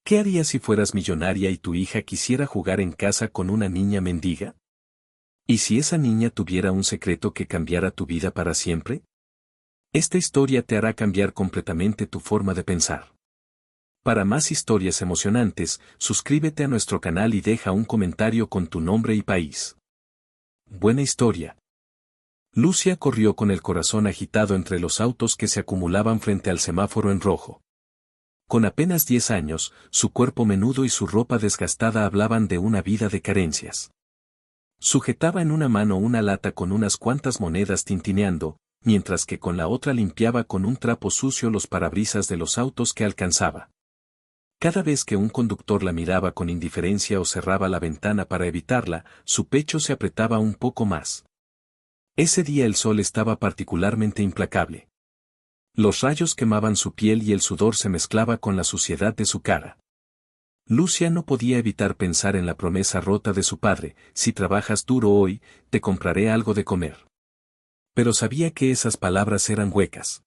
¿Qué harías si fueras millonaria y tu hija quisiera jugar en casa con una niña mendiga? ¿Y si esa niña tuviera un secreto que cambiara tu vida para siempre? Esta historia te hará cambiar completamente tu forma de pensar. Para más historias emocionantes, suscríbete a nuestro canal y deja un comentario con tu nombre y país. Buena historia. Lucia corrió con el corazón agitado entre los autos que se acumulaban frente al semáforo en rojo. Con apenas 10 años, su cuerpo menudo y su ropa desgastada hablaban de una vida de carencias. Sujetaba en una mano una lata con unas cuantas monedas tintineando, mientras que con la otra limpiaba con un trapo sucio los parabrisas de los autos que alcanzaba. Cada vez que un conductor la miraba con indiferencia o cerraba la ventana para evitarla, su pecho se apretaba un poco más. Ese día el sol estaba particularmente implacable. Los rayos quemaban su piel y el sudor se mezclaba con la suciedad de su cara. Lucia no podía evitar pensar en la promesa rota de su padre: si trabajas duro hoy, te compraré algo de comer. Pero sabía que esas palabras eran huecas.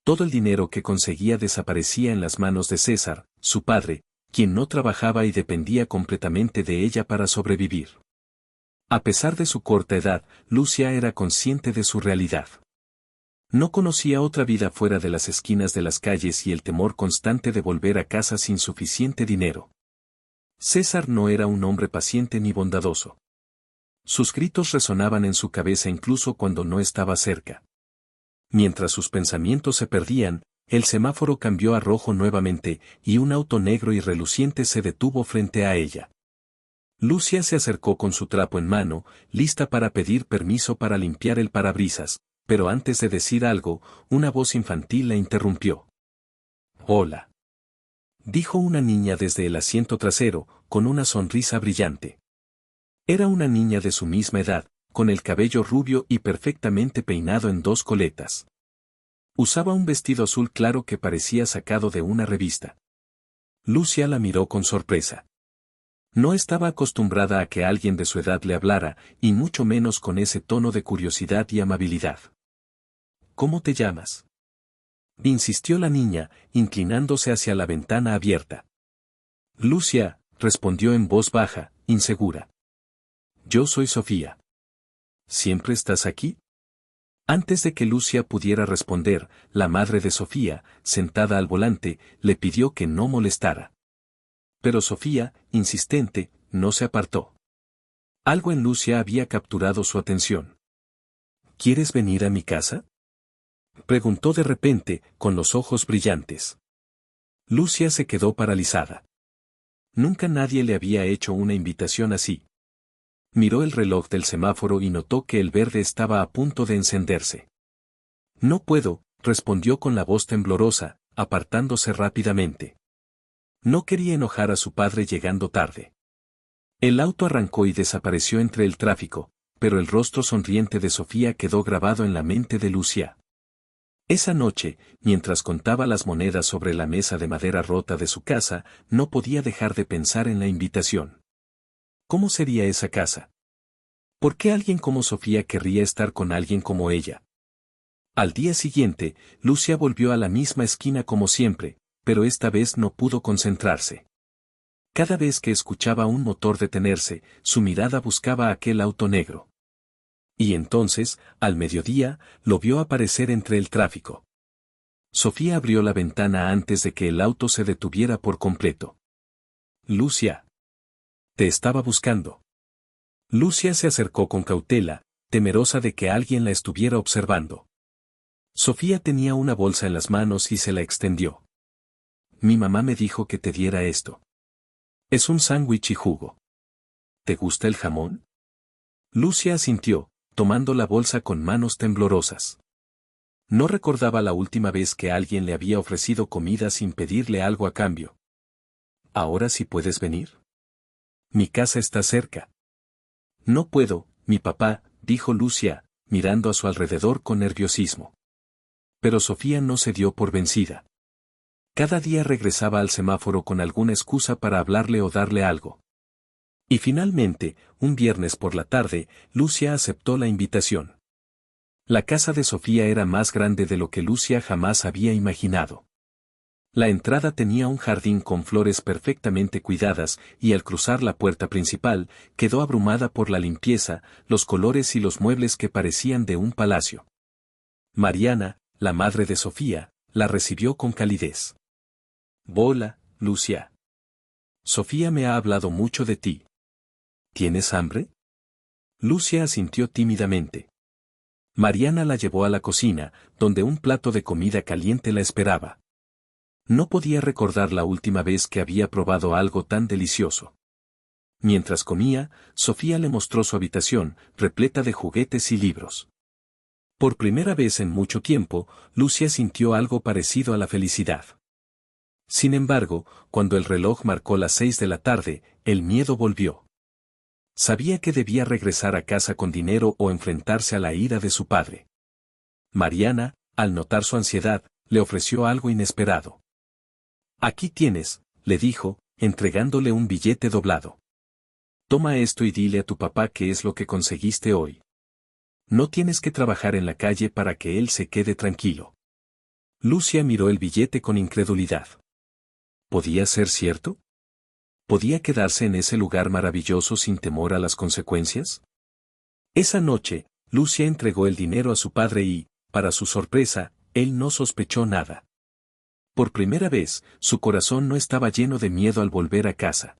Todo el dinero que conseguía desaparecía en las manos de César, su padre, quien no trabajaba y dependía completamente de ella para sobrevivir. A pesar de su corta edad, Lucia era consciente de su realidad. No conocía otra vida fuera de las esquinas de las calles y el temor constante de volver a casa sin suficiente dinero. César no era un hombre paciente ni bondadoso. Sus gritos resonaban en su cabeza incluso cuando no estaba cerca. Mientras sus pensamientos se perdían, el semáforo cambió a rojo nuevamente, y un auto negro y reluciente se detuvo frente a ella. Lucia se acercó con su trapo en mano, lista para pedir permiso para limpiar el parabrisas, pero antes de decir algo, una voz infantil la interrumpió. «Hola», dijo una niña desde el asiento trasero, con una sonrisa brillante. Era una niña de su misma edad, con el cabello rubio y perfectamente peinado en dos coletas. Usaba un vestido azul claro que parecía sacado de una revista. Lucia la miró con sorpresa. No estaba acostumbrada a que alguien de su edad le hablara, y mucho menos con ese tono de curiosidad y amabilidad. «¿Cómo te llamas?», insistió la niña, inclinándose hacia la ventana abierta. «Lucia», respondió en voz baja, insegura. «Yo soy Sofía». «¿Siempre estás aquí?». Antes de que Lucia pudiera responder, la madre de Sofía, sentada al volante, le pidió que no molestara. Pero Sofía, insistente, no se apartó. Algo en Lucia había capturado su atención. «¿Quieres venir a mi casa?», preguntó de repente, con los ojos brillantes. Lucia se quedó paralizada. Nunca nadie le había hecho una invitación así. Miró el reloj del semáforo y notó que el verde estaba a punto de encenderse. «No puedo», respondió con la voz temblorosa, apartándose rápidamente. No quería enojar a su padre llegando tarde. El auto arrancó y desapareció entre el tráfico, pero el rostro sonriente de Sofía quedó grabado en la mente de Lucia. Esa noche, mientras contaba las monedas sobre la mesa de madera rota de su casa, no podía dejar de pensar en la invitación. ¿Cómo sería esa casa? ¿Por qué alguien como Sofía querría estar con alguien como ella? Al día siguiente, Lucia volvió a la misma esquina como siempre, pero esta vez no pudo concentrarse. Cada vez que escuchaba un motor detenerse, su mirada buscaba aquel auto negro. Y entonces, al mediodía, lo vio aparecer entre el tráfico. Sofía abrió la ventana antes de que el auto se detuviera por completo. «Lucia. Te estaba buscando». Lucia se acercó con cautela, temerosa de que alguien la estuviera observando. Sofía tenía una bolsa en las manos y se la extendió. «Mi mamá me dijo que te diera esto. Es un sándwich y jugo. ¿Te gusta el jamón?». Lucia asintió, tomando la bolsa con manos temblorosas. No recordaba la última vez que alguien le había ofrecido comida sin pedirle algo a cambio. «¿Ahora sí puedes venir? Mi casa está cerca». «No puedo, mi papá», dijo Lucia, mirando a su alrededor con nerviosismo. Pero Sofía no se dio por vencida. Cada día regresaba al semáforo con alguna excusa para hablarle o darle algo. Y finalmente, un viernes por la tarde, Lucia aceptó la invitación. La casa de Sofía era más grande de lo que Lucia jamás había imaginado. La entrada tenía un jardín con flores perfectamente cuidadas y al cruzar la puerta principal, quedó abrumada por la limpieza, los colores y los muebles que parecían de un palacio. Mariana, la madre de Sofía, la recibió con calidez. «Hola, Lucia. Sofía me ha hablado mucho de ti. ¿Tienes hambre?» Lucia asintió tímidamente. Mariana la llevó a la cocina, donde un plato de comida caliente la esperaba. No podía recordar la última vez que había probado algo tan delicioso. Mientras comía, Sofía le mostró su habitación, repleta de juguetes y libros. Por primera vez en mucho tiempo, Lucia sintió algo parecido a la felicidad. Sin embargo, cuando el reloj marcó las 6 de la tarde, el miedo volvió. Sabía que debía regresar a casa con dinero o enfrentarse a la ira de su padre. Mariana, al notar su ansiedad, le ofreció algo inesperado. «Aquí tienes», le dijo, entregándole un billete doblado. «Toma esto y dile a tu papá qué es lo que conseguiste hoy. No tienes que trabajar en la calle para que él se quede tranquilo». Lucia miró el billete con incredulidad. ¿Podía ser cierto? ¿Podía quedarse en ese lugar maravilloso sin temor a las consecuencias? Esa noche, Lucia entregó el dinero a su padre y, para su sorpresa, él no sospechó nada. Por primera vez, su corazón no estaba lleno de miedo al volver a casa.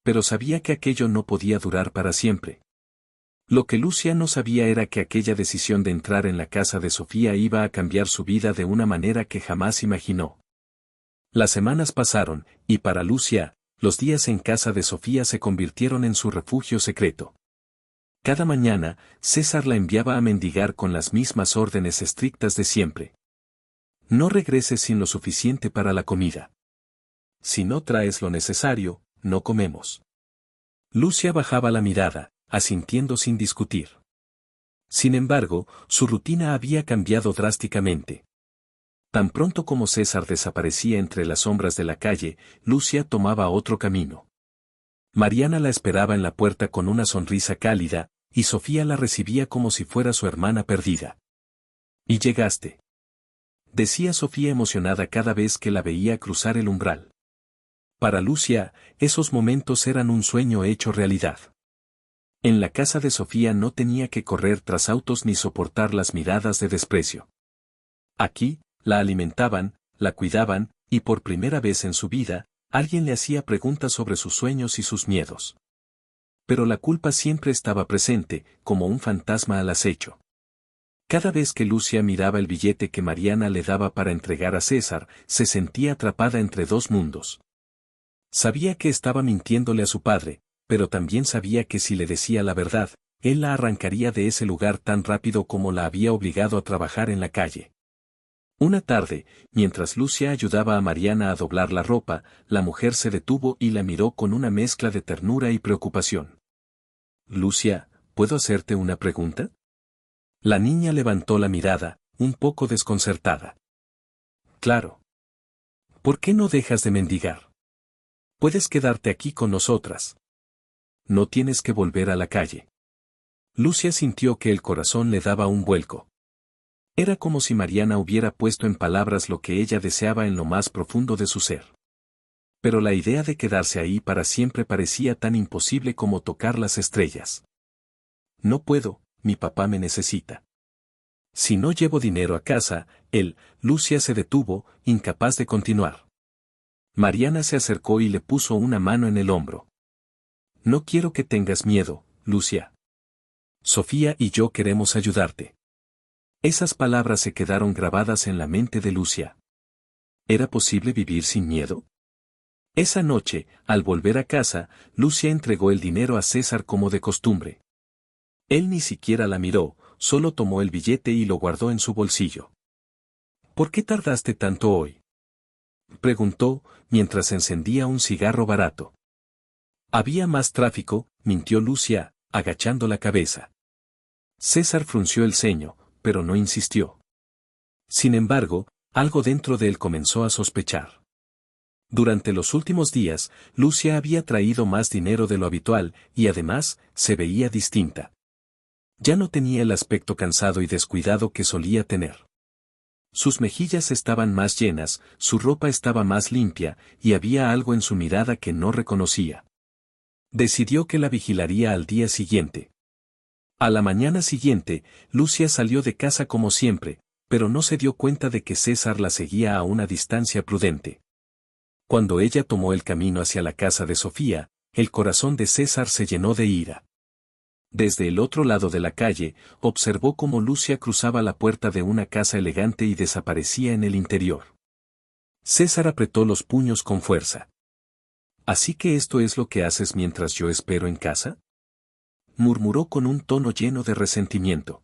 Pero sabía que aquello no podía durar para siempre. Lo que Lucia no sabía era que aquella decisión de entrar en la casa de Sofía iba a cambiar su vida de una manera que jamás imaginó. Las semanas pasaron, y para Lucia, los días en casa de Sofía se convirtieron en su refugio secreto. Cada mañana, César la enviaba a mendigar con las mismas órdenes estrictas de siempre. No regreses sin lo suficiente para la comida. Si no traes lo necesario, no comemos. Lucia bajaba la mirada, asintiendo sin discutir. Sin embargo, su rutina había cambiado drásticamente. Tan pronto como César desaparecía entre las sombras de la calle, Lucia tomaba otro camino. Mariana la esperaba en la puerta con una sonrisa cálida, y Sofía la recibía como si fuera su hermana perdida. «Y llegaste», decía Sofía emocionada cada vez que la veía cruzar el umbral. Para Lucia, esos momentos eran un sueño hecho realidad. En la casa de Sofía no tenía que correr tras autos ni soportar las miradas de desprecio. Aquí, la alimentaban, la cuidaban, y por primera vez en su vida, alguien le hacía preguntas sobre sus sueños y sus miedos. Pero la culpa siempre estaba presente, como un fantasma al acecho. Cada vez que Lucia miraba el billete que Mariana le daba para entregar a César, se sentía atrapada entre dos mundos. Sabía que estaba mintiéndole a su padre, pero también sabía que si le decía la verdad, él la arrancaría de ese lugar tan rápido como la había obligado a trabajar en la calle. Una tarde, mientras Lucia ayudaba a Mariana a doblar la ropa, la mujer se detuvo y la miró con una mezcla de ternura y preocupación. «Lucia, ¿puedo hacerte una pregunta?» La niña levantó la mirada, un poco desconcertada. «Claro. ¿Por qué no dejas de mendigar? Puedes quedarte aquí con nosotras. No tienes que volver a la calle». Lucia sintió que el corazón le daba un vuelco. Era como si Mariana hubiera puesto en palabras lo que ella deseaba en lo más profundo de su ser. Pero la idea de quedarse ahí para siempre parecía tan imposible como tocar las estrellas. «No puedo, mi papá me necesita. Si no llevo dinero a casa, Lucia se detuvo, incapaz de continuar. Mariana se acercó y le puso una mano en el hombro. «No quiero que tengas miedo, Lucia. Sofía y yo queremos ayudarte». Esas palabras se quedaron grabadas en la mente de Lucia. ¿Era posible vivir sin miedo? Esa noche, al volver a casa, Lucia entregó el dinero a César como de costumbre. Él ni siquiera la miró, solo tomó el billete y lo guardó en su bolsillo. «¿Por qué tardaste tanto hoy?», preguntó, mientras encendía un cigarro barato. «Había más tráfico», mintió Lucia, agachando la cabeza. César frunció el ceño, pero no insistió. Sin embargo, algo dentro de él comenzó a sospechar. Durante los últimos días, Lucia había traído más dinero de lo habitual, y además, se veía distinta. Ya no tenía el aspecto cansado y descuidado que solía tener. Sus mejillas estaban más llenas, su ropa estaba más limpia, y había algo en su mirada que no reconocía. Decidió que la vigilaría al día siguiente. A la mañana siguiente, Lucia salió de casa como siempre, pero no se dio cuenta de que César la seguía a una distancia prudente. Cuando ella tomó el camino hacia la casa de Sofía, el corazón de César se llenó de ira. Desde el otro lado de la calle, observó cómo Lucia cruzaba la puerta de una casa elegante y desaparecía en el interior. César apretó los puños con fuerza. ¿Así que esto es lo que haces mientras yo espero en casa?, murmuró con un tono lleno de resentimiento.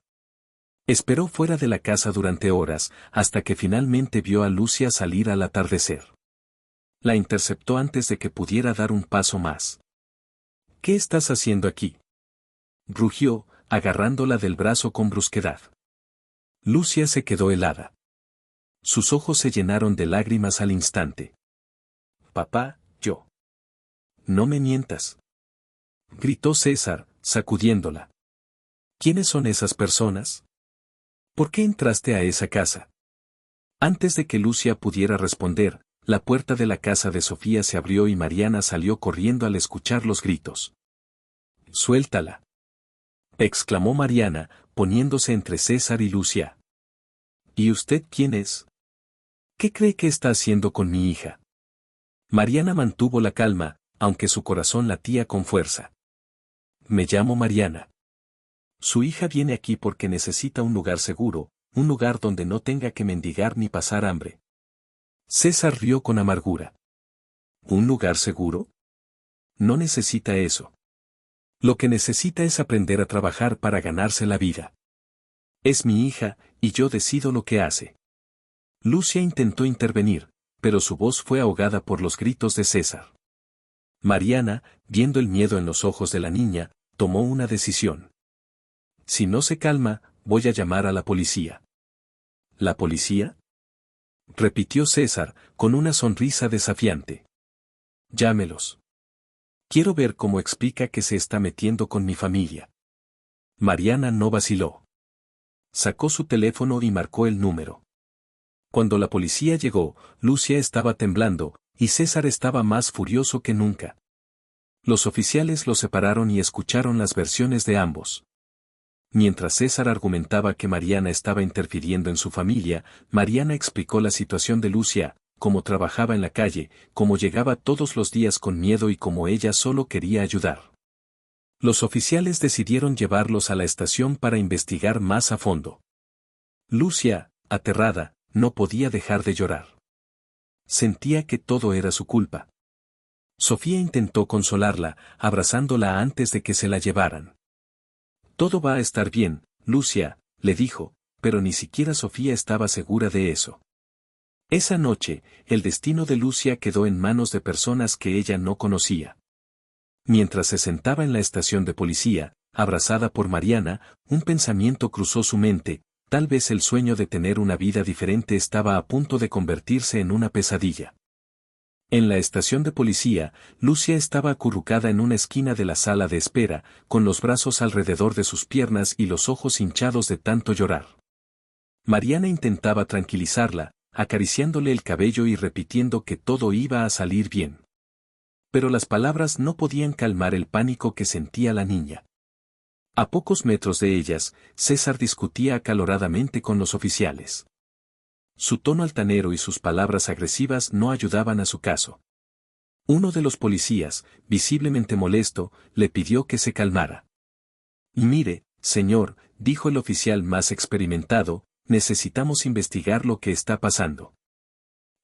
Esperó fuera de la casa durante horas, hasta que finalmente vio a Lucia salir al atardecer. La interceptó antes de que pudiera dar un paso más. ¿Qué estás haciendo aquí?, rugió, agarrándola del brazo con brusquedad. Lucia se quedó helada. Sus ojos se llenaron de lágrimas al instante. Papá, yo. No me mientas, gritó César, sacudiéndola. ¿Quiénes son esas personas? ¿Por qué entraste a esa casa? Antes de que Lucia pudiera responder, la puerta de la casa de Sofía se abrió y Mariana salió corriendo al escuchar los gritos. Suéltala, exclamó Mariana, poniéndose entre César y Lucia. ¿Y usted quién es? ¿Qué cree que está haciendo con mi hija? Mariana mantuvo la calma, aunque su corazón latía con fuerza. Me llamo Mariana. Su hija viene aquí porque necesita un lugar seguro, un lugar donde no tenga que mendigar ni pasar hambre. César rió con amargura. ¿Un lugar seguro? No necesita eso. Lo que necesita es aprender a trabajar para ganarse la vida. Es mi hija, y yo decido lo que hace. Lucia intentó intervenir, pero su voz fue ahogada por los gritos de César. Mariana, viendo el miedo en los ojos de la niña, tomó una decisión. Si no se calma, voy a llamar a la policía. ¿La policía?, repitió César, con una sonrisa desafiante. Llámelos. Quiero ver cómo explica que se está metiendo con mi familia. Mariana no vaciló. Sacó su teléfono y marcó el número. Cuando la policía llegó, Lucia estaba temblando, y César estaba más furioso que nunca. Los oficiales los separaron y escucharon las versiones de ambos. Mientras César argumentaba que Mariana estaba interfiriendo en su familia, Mariana explicó la situación de Lucia, cómo trabajaba en la calle, cómo llegaba todos los días con miedo y cómo ella solo quería ayudar. Los oficiales decidieron llevarlos a la estación para investigar más a fondo. Lucia, aterrada, no podía dejar de llorar. Sentía que todo era su culpa. Sofía intentó consolarla, abrazándola antes de que se la llevaran. Todo va a estar bien, Lucia, le dijo, pero ni siquiera Sofía estaba segura de eso. Esa noche, el destino de Lucia quedó en manos de personas que ella no conocía. Mientras se sentaba en la estación de policía, abrazada por Mariana, un pensamiento cruzó su mente, tal vez el sueño de tener una vida diferente estaba a punto de convertirse en una pesadilla. En la estación de policía, Lucia estaba acurrucada en una esquina de la sala de espera, con los brazos alrededor de sus piernas y los ojos hinchados de tanto llorar. Mariana intentaba tranquilizarla, acariciándole el cabello y repitiendo que todo iba a salir bien. Pero las palabras no podían calmar el pánico que sentía la niña. A pocos metros de ellas, César discutía acaloradamente con los oficiales. Su tono altanero y sus palabras agresivas no ayudaban a su caso. Uno de los policías, visiblemente molesto, le pidió que se calmara. Mire, señor, dijo el oficial más experimentado, necesitamos investigar lo que está pasando.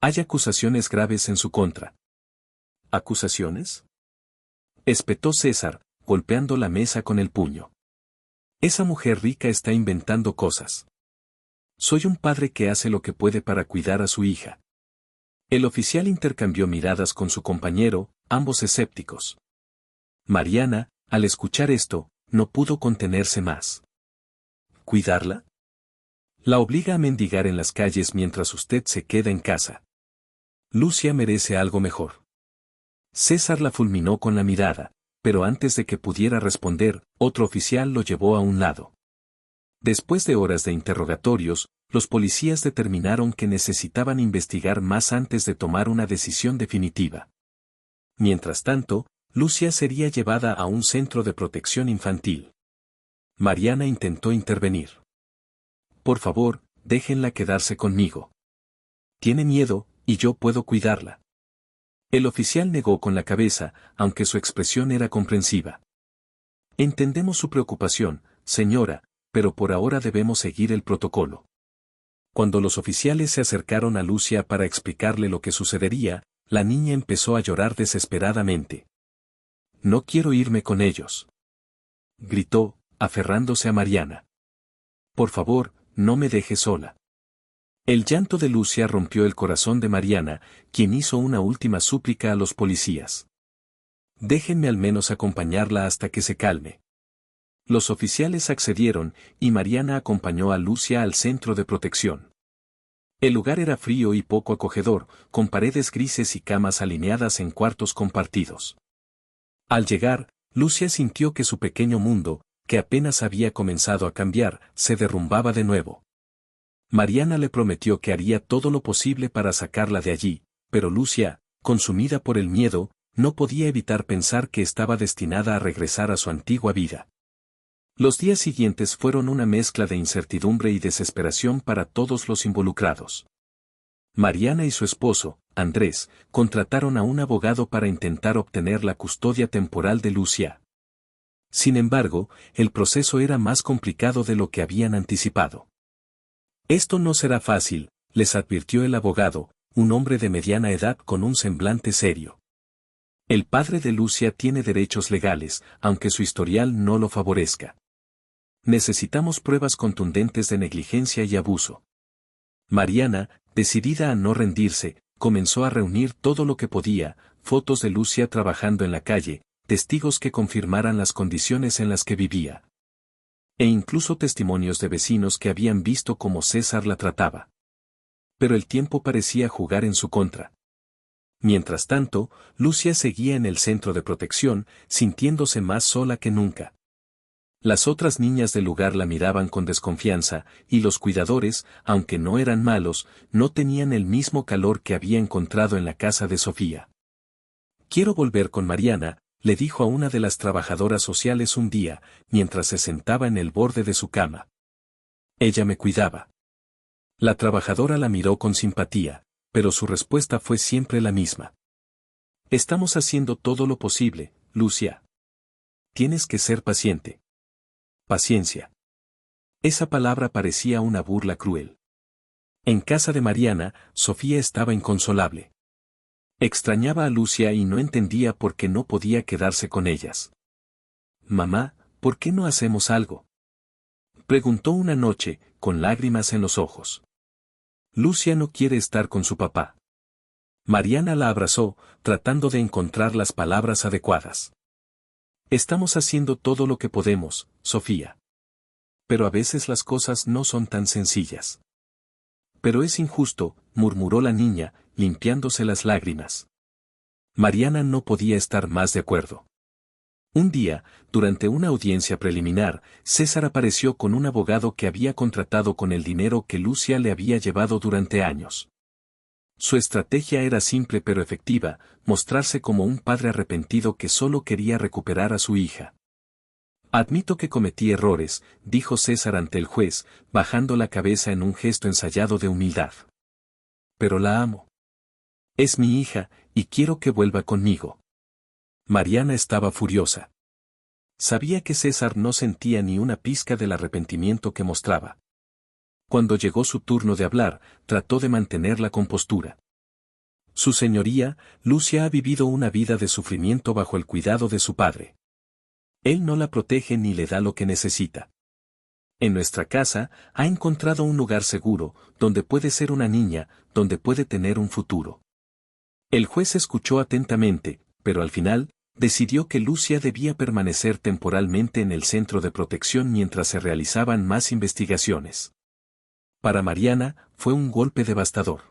Hay acusaciones graves en su contra. ¿Acusaciones?, espetó César, golpeando la mesa con el puño. Esa mujer rica está inventando cosas. Soy un padre que hace lo que puede para cuidar a su hija. El oficial intercambió miradas con su compañero, ambos escépticos. Mariana, al escuchar esto, no pudo contenerse más. ¿Cuidarla? La obliga a mendigar en las calles mientras usted se queda en casa. Lucia merece algo mejor. César la fulminó con la mirada, pero antes de que pudiera responder, otro oficial lo llevó a un lado. Después de horas de interrogatorios, los policías determinaron que necesitaban investigar más antes de tomar una decisión definitiva. Mientras tanto, Lucia sería llevada a un centro de protección infantil. Mariana intentó intervenir. Por favor, déjenla quedarse conmigo. Tiene miedo, y yo puedo cuidarla. El oficial negó con la cabeza, aunque su expresión era comprensiva. Entendemos su preocupación, señora, pero por ahora debemos seguir el protocolo. Cuando los oficiales se acercaron a Lucia para explicarle lo que sucedería, la niña empezó a llorar desesperadamente. No quiero irme con ellos. Gritó, aferrándose a Mariana. Por favor, no me deje sola. El llanto de Lucia rompió el corazón de Mariana, quien hizo una última súplica a los policías. Déjenme al menos acompañarla hasta que se calme. Los oficiales accedieron, y Mariana acompañó a Lucia al centro de protección. El lugar era frío y poco acogedor, con paredes grises y camas alineadas en cuartos compartidos. Al llegar, Lucia sintió que su pequeño mundo, que apenas había comenzado a cambiar, se derrumbaba de nuevo. Mariana le prometió que haría todo lo posible para sacarla de allí, pero Lucia, consumida por el miedo, no podía evitar pensar que estaba destinada a regresar a su antigua vida. Los días siguientes fueron una mezcla de incertidumbre y desesperación para todos los involucrados. Mariana y su esposo, Andrés, contrataron a un abogado para intentar obtener la custodia temporal de Lucia. Sin embargo, el proceso era más complicado de lo que habían anticipado. Esto no será fácil, les advirtió el abogado, un hombre de mediana edad con un semblante serio. El padre de Lucia tiene derechos legales, aunque su historial no lo favorezca. Necesitamos pruebas contundentes de negligencia y abuso. Mariana, decidida a no rendirse, comenzó a reunir todo lo que podía, fotos de Lucia trabajando en la calle, testigos que confirmaran las condiciones en las que vivía. E incluso testimonios de vecinos que habían visto cómo César la trataba. Pero el tiempo parecía jugar en su contra. Mientras tanto, Lucia seguía en el centro de protección, sintiéndose más sola que nunca. Las otras niñas del lugar la miraban con desconfianza, y los cuidadores, aunque no eran malos, no tenían el mismo calor que había encontrado en la casa de Sofía. Quiero volver con Mariana, le dijo a una de las trabajadoras sociales un día, mientras se sentaba en el borde de su cama. Ella me cuidaba. La trabajadora la miró con simpatía, pero su respuesta fue siempre la misma. Estamos haciendo todo lo posible, Lucia. Tienes que ser paciente. Paciencia. Esa palabra parecía una burla cruel. En casa de Mariana, Sofía estaba inconsolable. Extrañaba a Lucia y no entendía por qué no podía quedarse con ellas. Mamá, ¿por qué no hacemos algo? Preguntó una noche, con lágrimas en los ojos. Lucia no quiere estar con su papá. Mariana la abrazó, tratando de encontrar las palabras adecuadas. Estamos haciendo todo lo que podemos, Sofía. Pero a veces las cosas no son tan sencillas. Pero es injusto, murmuró la niña, limpiándose las lágrimas. Mariana no podía estar más de acuerdo. Un día, durante una audiencia preliminar, César apareció con un abogado que había contratado con el dinero que Lucia le había llevado durante años. Su estrategia era simple pero efectiva, mostrarse como un padre arrepentido que solo quería recuperar a su hija. Admito que cometí errores, dijo César ante el juez, bajando la cabeza en un gesto ensayado de humildad. Pero la amo. Es mi hija, y quiero que vuelva conmigo. Mariana estaba furiosa. Sabía que César no sentía ni una pizca del arrepentimiento que mostraba. Cuando llegó su turno de hablar, trató de mantener la compostura. Su señoría, Lucia ha vivido una vida de sufrimiento bajo el cuidado de su padre. Él no la protege ni le da lo que necesita. En nuestra casa, ha encontrado un lugar seguro, donde puede ser una niña, donde puede tener un futuro. El juez escuchó atentamente, pero al final, decidió que Lucia debía permanecer temporalmente en el centro de protección mientras se realizaban más investigaciones. Para Mariana, fue un golpe devastador.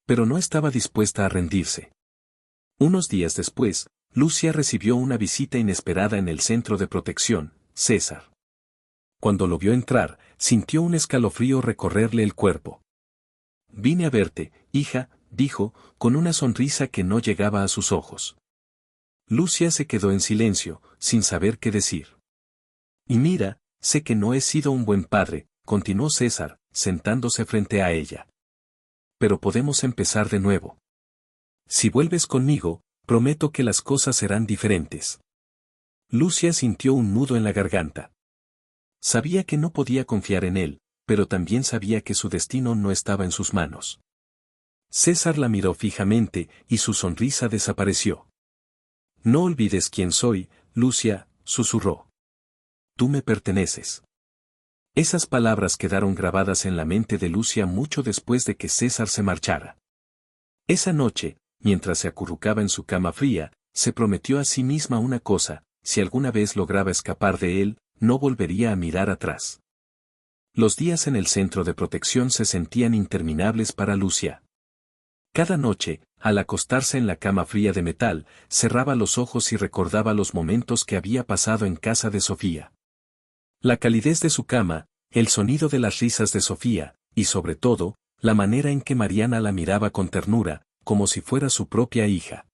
Pero no estaba dispuesta a rendirse. Unos días después, Lucia recibió una visita inesperada en el centro de protección, César. Cuando lo vio entrar, sintió un escalofrío recorrerle el cuerpo. «Vine a verte, hija», dijo, con una sonrisa que no llegaba a sus ojos. Lucia se quedó en silencio, sin saber qué decir. «Y mira, sé que no he sido un buen padre», continuó César, sentándose frente a ella. «Pero podemos empezar de nuevo. Si vuelves conmigo, prometo que las cosas serán diferentes». Lucia sintió un nudo en la garganta. Sabía que no podía confiar en él, pero también sabía que su destino no estaba en sus manos. César la miró fijamente, y su sonrisa desapareció. «No olvides quién soy, Lucia», susurró. «Tú me perteneces». Esas palabras quedaron grabadas en la mente de Lucia mucho después de que César se marchara. Esa noche, mientras se acurrucaba en su cama fría, se prometió a sí misma una cosa: si alguna vez lograba escapar de él, no volvería a mirar atrás. Los días en el centro de protección se sentían interminables para Lucia. Cada noche, al acostarse en la cama fría de metal, cerraba los ojos y recordaba los momentos que había pasado en casa de Sofía. La calidez de su cama, el sonido de las risas de Sofía, y sobre todo, la manera en que Mariana la miraba con ternura, como si fuera su propia hija.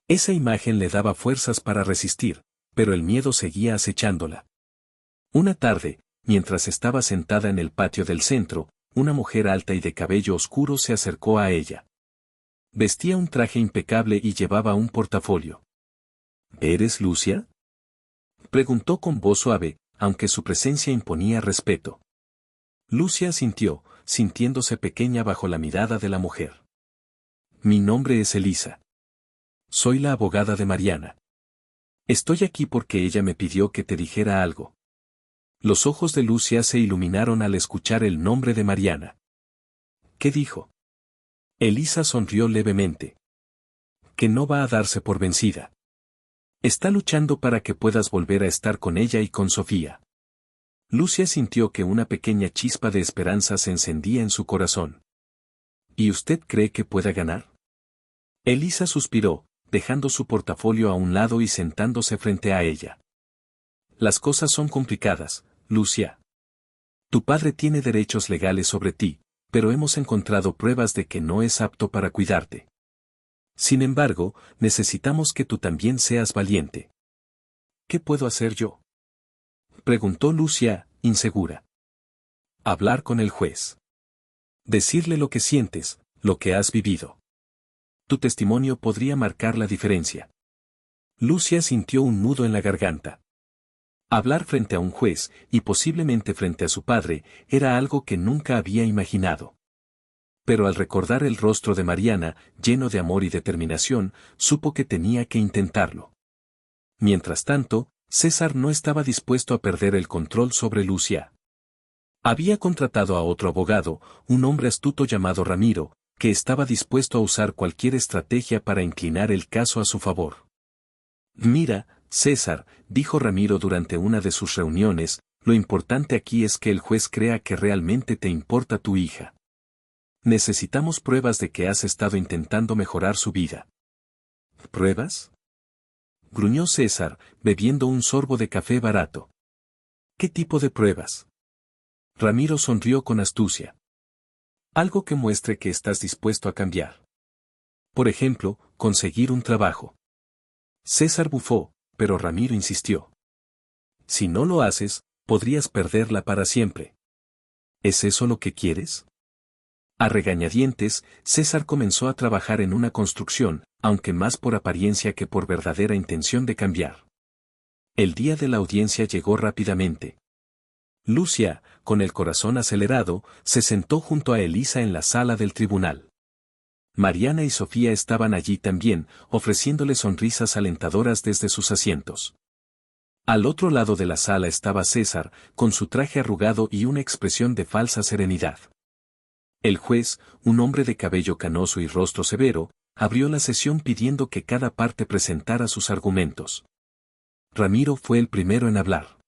Esa imagen le daba fuerzas para resistir, pero el miedo seguía acechándola. Una tarde, mientras estaba sentada en el patio del centro, una mujer alta y de cabello oscuro se acercó a ella. Vestía un traje impecable y llevaba un portafolio. «¿Eres Lucia?», preguntó con voz suave, aunque su presencia imponía respeto. Lucia asintió, sintiéndose pequeña bajo la mirada de la mujer. «Mi nombre es Elisa. Soy la abogada de Mariana. Estoy aquí porque ella me pidió que te dijera algo». Los ojos de Lucia se iluminaron al escuchar el nombre de Mariana. «¿Qué dijo?». Elisa sonrió levemente. «Que no va a darse por vencida. Está luchando para que puedas volver a estar con ella y con Sofía». Lucia sintió que una pequeña chispa de esperanza se encendía en su corazón. «¿Y usted cree que pueda ganar?». Elisa suspiró, dejando su portafolio a un lado y sentándose frente a ella. «Las cosas son complicadas, Lucia. Tu padre tiene derechos legales sobre ti, pero hemos encontrado pruebas de que no es apto para cuidarte. Sin embargo, necesitamos que tú también seas valiente». «¿Qué puedo hacer yo?», preguntó Lucia, insegura. «Hablar con el juez. Decirle lo que sientes, lo que has vivido. Tu testimonio podría marcar la diferencia». Lucia sintió un nudo en la garganta. Hablar frente a un juez, y posiblemente frente a su padre, era algo que nunca había imaginado. Pero al recordar el rostro de Mariana, lleno de amor y determinación, supo que tenía que intentarlo. Mientras tanto, César no estaba dispuesto a perder el control sobre Lucia. Había contratado a otro abogado, un hombre astuto llamado Ramiro, que estaba dispuesto a usar cualquier estrategia para inclinar el caso a su favor. «Mira, César», dijo Ramiro durante una de sus reuniones, «lo importante aquí es que el juez crea que realmente te importa tu hija. Necesitamos pruebas de que has estado intentando mejorar su vida». «¿Pruebas?», gruñó César, bebiendo un sorbo de café barato. «¿Qué tipo de pruebas?». Ramiro sonrió con astucia. «Algo que muestre que estás dispuesto a cambiar. Por ejemplo, conseguir un trabajo». César bufó, pero Ramiro insistió. «Si no lo haces, podrías perderla para siempre». «¿Es eso lo que quieres?». A regañadientes, César comenzó a trabajar en una construcción, aunque más por apariencia que por verdadera intención de cambiar. El día de la audiencia llegó rápidamente. Lucia, con el corazón acelerado, se sentó junto a Elisa en la sala del tribunal. Mariana y Sofía estaban allí también, ofreciéndole sonrisas alentadoras desde sus asientos. Al otro lado de la sala estaba César, con su traje arrugado y una expresión de falsa serenidad. El juez, un hombre de cabello canoso y rostro severo, abrió la sesión pidiendo que cada parte presentara sus argumentos. Ramiro fue el primero en hablar.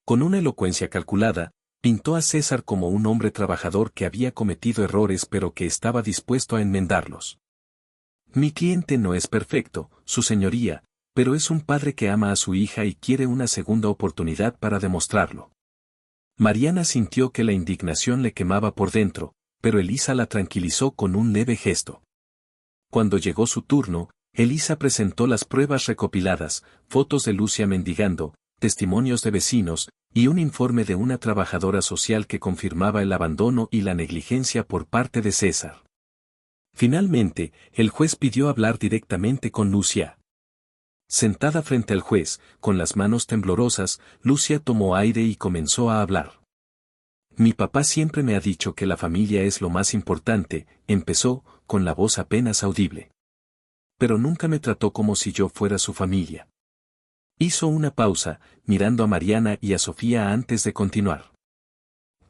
Con una elocuencia calculada, pintó a César como un hombre trabajador que había cometido errores pero que estaba dispuesto a enmendarlos. «Mi cliente no es perfecto, su señoría, pero es un padre que ama a su hija y quiere una segunda oportunidad para demostrarlo. Mariana sintió que la indignación le quemaba por dentro, pero Elisa la tranquilizó con un leve gesto. Cuando llegó su turno, Elisa presentó las pruebas recopiladas, fotos de Lucia mendigando, testimonios de vecinos, y un informe de una trabajadora social que confirmaba el abandono y la negligencia por parte de César. Finalmente, el juez pidió hablar directamente con Lucia. Sentada frente al juez, con las manos temblorosas, Lucia tomó aire y comenzó a hablar. Mi papá siempre me ha dicho que la familia es lo más importante, empezó, con la voz apenas audible. Pero nunca me trató como si yo fuera su familia. Hizo una pausa, mirando a Mariana y a Sofía antes de continuar.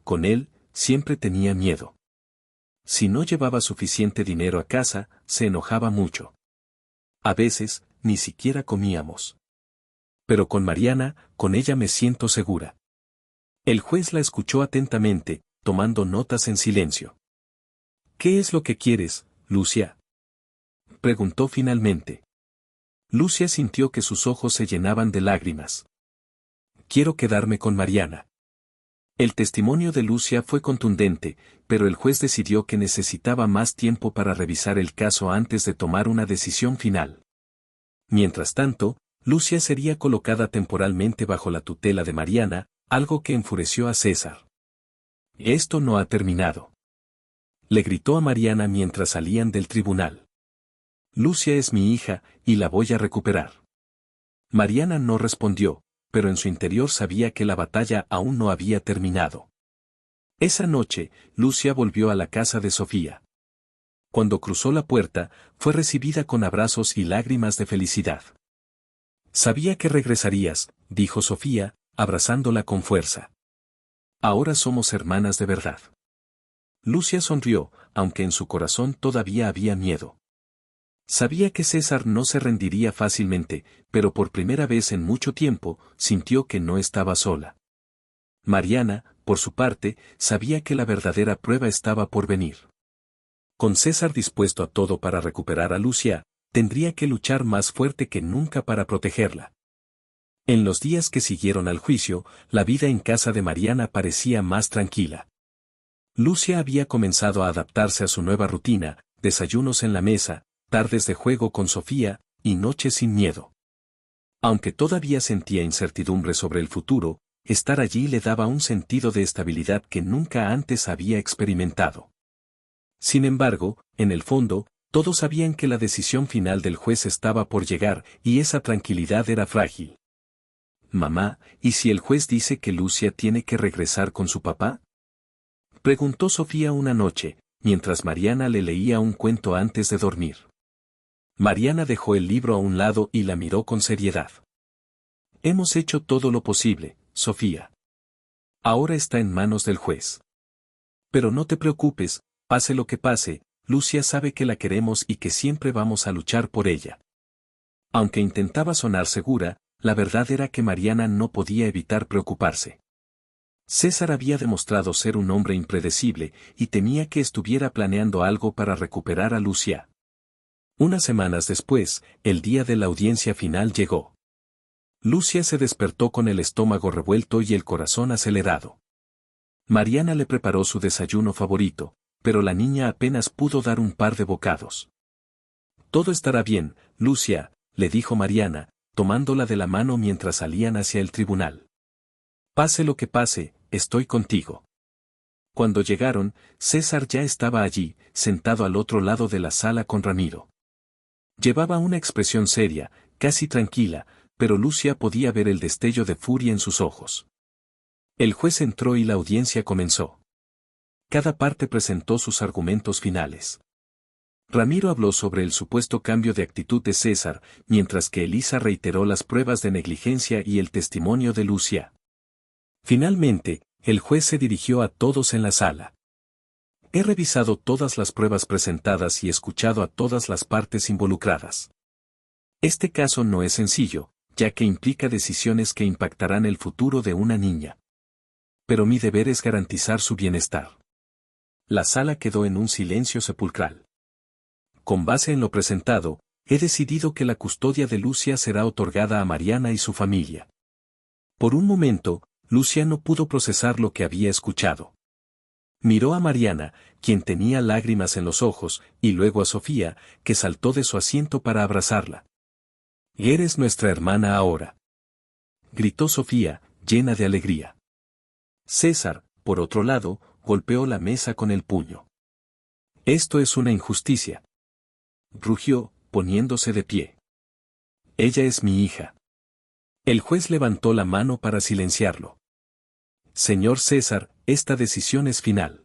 Con él, siempre tenía miedo. Si no llevaba suficiente dinero a casa, se enojaba mucho. A veces, ni siquiera comíamos. Pero con Mariana, con ella me siento segura. El juez la escuchó atentamente, tomando notas en silencio. ¿Qué es lo que quieres, Lucia?, preguntó finalmente. Lucia sintió que sus ojos se llenaban de lágrimas. Quiero quedarme con Mariana. El testimonio de Lucia fue contundente, pero el juez decidió que necesitaba más tiempo para revisar el caso antes de tomar una decisión final. Mientras tanto, Lucia sería colocada temporalmente bajo la tutela de Mariana, algo que enfureció a César. Esto no ha terminado, le gritó a Mariana mientras salían del tribunal. Lucia es mi hija, y la voy a recuperar. Mariana no respondió, pero en su interior sabía que la batalla aún no había terminado. Esa noche, Lucia volvió a la casa de Sofía. Cuando cruzó la puerta, fue recibida con abrazos y lágrimas de felicidad. Sabía que regresarías, dijo Sofía, abrazándola con fuerza. Ahora somos hermanas de verdad. Lucia sonrió, aunque en su corazón todavía había miedo. Sabía que César no se rendiría fácilmente, pero por primera vez en mucho tiempo, sintió que no estaba sola. Mariana, por su parte, sabía que la verdadera prueba estaba por venir. Con César dispuesto a todo para recuperar a Lucia, tendría que luchar más fuerte que nunca para protegerla. En los días que siguieron al juicio, la vida en casa de Mariana parecía más tranquila. Lucia había comenzado a adaptarse a su nueva rutina, desayunos en la mesa, tardes de juego con Sofía, y noches sin miedo. Aunque todavía sentía incertidumbre sobre el futuro, estar allí le daba un sentido de estabilidad que nunca antes había experimentado. Sin embargo, en el fondo, todos sabían que la decisión final del juez estaba por llegar, y esa tranquilidad era frágil. Mamá, ¿y si el juez dice que Lucia tiene que regresar con su papá?, preguntó Sofía una noche, mientras Mariana le leía un cuento antes de dormir. Mariana dejó el libro a un lado y la miró con seriedad. Hemos hecho todo lo posible, Sofía. Ahora está en manos del juez. Pero no te preocupes, pase lo que pase, Lucia sabe que la queremos y que siempre vamos a luchar por ella. Aunque intentaba sonar segura, la verdad era que Mariana no podía evitar preocuparse. César había demostrado ser un hombre impredecible y temía que estuviera planeando algo para recuperar a Lucia. Unas semanas después, el día de la audiencia final llegó. Lucia se despertó con el estómago revuelto y el corazón acelerado. Mariana le preparó su desayuno favorito, pero la niña apenas pudo dar un par de bocados. Todo estará bien, Lucia, le dijo Mariana, tomándola de la mano mientras salían hacia el tribunal. Pase lo que pase, estoy contigo. Cuando llegaron, César ya estaba allí, sentado al otro lado de la sala con Ramiro. Llevaba una expresión seria, casi tranquila, pero Lucia podía ver el destello de furia en sus ojos. El juez entró y la audiencia comenzó. Cada parte presentó sus argumentos finales. Ramiro habló sobre el supuesto cambio de actitud de César, mientras que Elisa reiteró las pruebas de negligencia y el testimonio de Lucia. Finalmente, el juez se dirigió a todos en la sala. He revisado todas las pruebas presentadas y escuchado a todas las partes involucradas. Este caso no es sencillo, ya que implica decisiones que impactarán el futuro de una niña. Pero mi deber es garantizar su bienestar. La sala quedó en un silencio sepulcral. Con base en lo presentado, he decidido que la custodia de Lucia será otorgada a Mariana y su familia. Por un momento, Lucia no pudo procesar lo que había escuchado. Miró a Mariana, quien tenía lágrimas en los ojos, y luego a Sofía, que saltó de su asiento para abrazarla. «Eres nuestra hermana ahora», gritó Sofía, llena de alegría. César, por otro lado, golpeó la mesa con el puño. «Esto es una injusticia», rugió, poniéndose de pie. «Ella es mi hija». El juez levantó la mano para silenciarlo. «Señor César, esta decisión es final.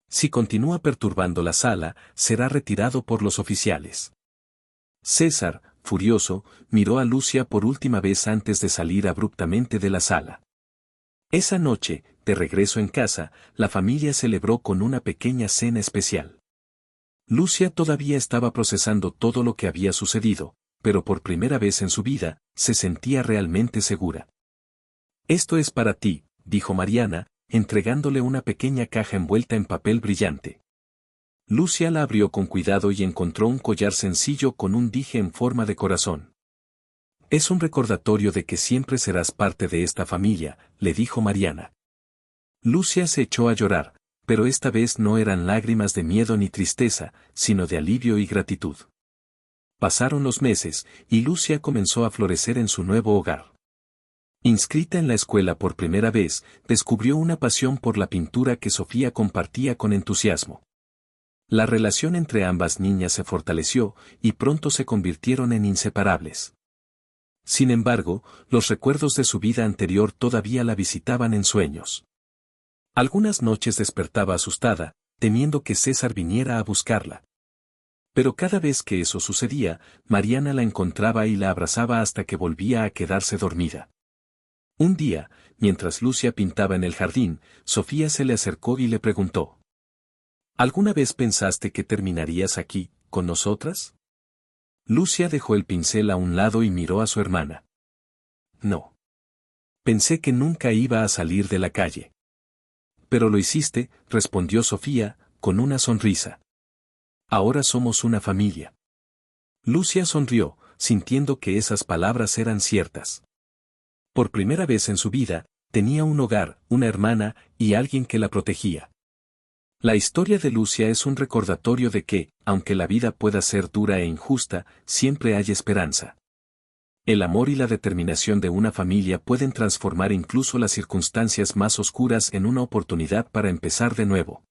Si continúa perturbando la sala, será retirado por los oficiales». César, furioso, miró a Lucia por última vez antes de salir abruptamente de la sala. Esa noche, de regreso en casa, la familia celebró con una pequeña cena especial. Lucia todavía estaba procesando todo lo que había sucedido, pero por primera vez en su vida, se sentía realmente segura. «Esto es para ti», dijo Mariana, entregándole una pequeña caja envuelta en papel brillante. Lucia la abrió con cuidado y encontró un collar sencillo con un dije en forma de corazón. «Es un recordatorio de que siempre serás parte de esta familia», le dijo Mariana. Lucia se echó a llorar, pero esta vez no eran lágrimas de miedo ni tristeza, sino de alivio y gratitud. Pasaron los meses, y Lucia comenzó a florecer en su nuevo hogar. Inscrita en la escuela por primera vez, descubrió una pasión por la pintura que Sofía compartía con entusiasmo. La relación entre ambas niñas se fortaleció, y pronto se convirtieron en inseparables. Sin embargo, los recuerdos de su vida anterior todavía la visitaban en sueños. Algunas noches despertaba asustada, temiendo que César viniera a buscarla. Pero cada vez que eso sucedía, Mariana la encontraba y la abrazaba hasta que volvía a quedarse dormida. Un día, mientras Lucia pintaba en el jardín, Sofía se le acercó y le preguntó: «¿Alguna vez pensaste que terminarías aquí, con nosotras?» Lucia dejó el pincel a un lado y miró a su hermana. «No. Pensé que nunca iba a salir de la calle». «Pero lo hiciste», respondió Sofía, con una sonrisa. «Ahora somos una familia». Lucia sonrió, sintiendo que esas palabras eran ciertas. Por primera vez en su vida, tenía un hogar, una hermana, y alguien que la protegía. La historia de Lucia es un recordatorio de que, aunque la vida pueda ser dura e injusta, siempre hay esperanza. El amor y la determinación de una familia pueden transformar incluso las circunstancias más oscuras en una oportunidad para empezar de nuevo.